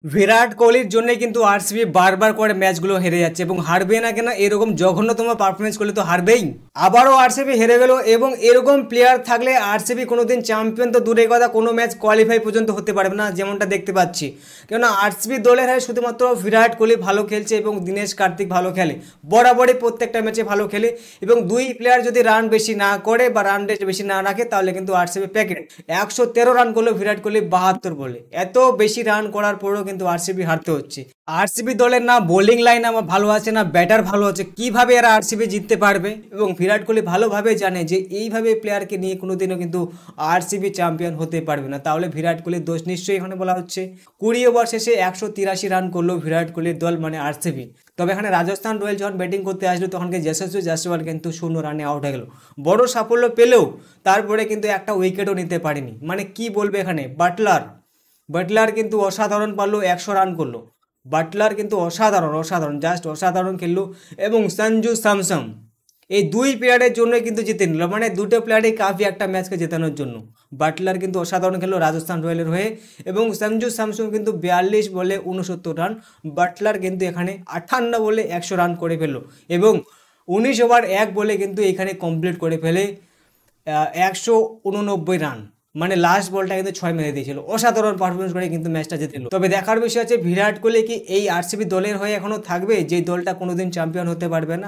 বিরাট কোহলির জন্য কিন্তু আরসিবি বারবার করে ম্যাচগুলো হেরে যাচ্ছে এবং হারবে না কেন, এরকম জঘন্যতম পারফরমেন্স করলে তো হারবেই। আবারও আরসিবি হেরে গেল এবং এরকম প্লেয়ার থাকলে আরসিবি কোনোদিন চ্যাম্পিয়ন তো দূরের কথা, কোনো ম্যাচ কোয়ালিফাই পর্যন্ত হতে পারবে না, যেমনটা দেখতে পাচ্ছি। কেননা আরসিবি দলের হয়ে শুধুমাত্র বিরাট কোহলি ভালো খেলছে এবং দীনেশ কার্তিক ভালো খেলে, বরাবরই প্রত্যেকটা ম্যাচে ভালো খেলে। এবং দুই প্লেয়ার যদি রান বেশি না করে বা রান রেট বেশি না রাখে তাহলে কিন্তু আরসিবি প্যাকেট। 113 রান করলো বিরাট কোহলি 72 বলে, এত বেশি রান করার পরেও কিন্তু আরসিবি হারতে হচ্ছে। আরসিবি দলের না বোলিং লাইন আমার ভালো আছে না ব্যাটার ভালো আছে, কিভাবে এরা আরসিবি জিততে পারবে? এবং বিরাট কোহলি ভালোভাবে জানে যে এইভাবে প্লেয়ারকে নিয়ে কোনোদিনও কিন্তু আরসিবি চ্যাম্পিয়ন হতে পারবে না। তাহলে বিরাট কোহলির দোষ নিশ্চয়ই এখানে বলা হচ্ছে। 20 ওভার শেষে 183 রান করলো বিরাট কোহলির দল মানে আরসিবি। তবে এখানে রাজস্থান রয়্যাল যখন ব্যাটিং করতে আসলো তখন যশস্বী জয়সওয়াল কিন্তু 0 রানে আউট হয়ে গেল। বড় সাফল্য পেলেও তারপরে কিন্তু একটা উইকেটও নিতে পারেনি। মানে কি বলবে এখানে, বাটলার কিন্তু অসাধারণ পারলো, 100 রান করলো। বাটলার কিন্তু অসাধারণ অসাধারণ জাস্ট অসাধারণ খেললো। এবং সঞ্জু স্যামসন, এই দুই প্লেয়ারের জন্য কিন্তু জিতে নিল, মানে দুটো প্লেয়ারই কাফি একটা ম্যাচকে জেতানোর জন্য। বাটলার কিন্তু অসাধারণ খেললো রাজস্থান রয়্যালের হয়ে এবং সঞ্জু স্যামসন কিন্তু 42 বলে 69 রান। বাটলার কিন্তু এখানে 58 বলে 100 রান করে ফেললো এবং 19 ওভার 1 বলে কিন্তু এখানে কমপ্লিট করে ফেলে 189 রান। মানে লাস্ট বলটা কিন্তু 6 মেরে দিয়েছিল, অসাধারণ পারফরমেন্স করে কিন্তু ম্যাচটা জিতল। তবে দেখার বিষয় আছে বিরাট কোহলি কি এই আরসিবি দলের হয়ে এখনো থাকবে, যে দলটা কোনোদিন চ্যাম্পিয়ন হতে পারবে না।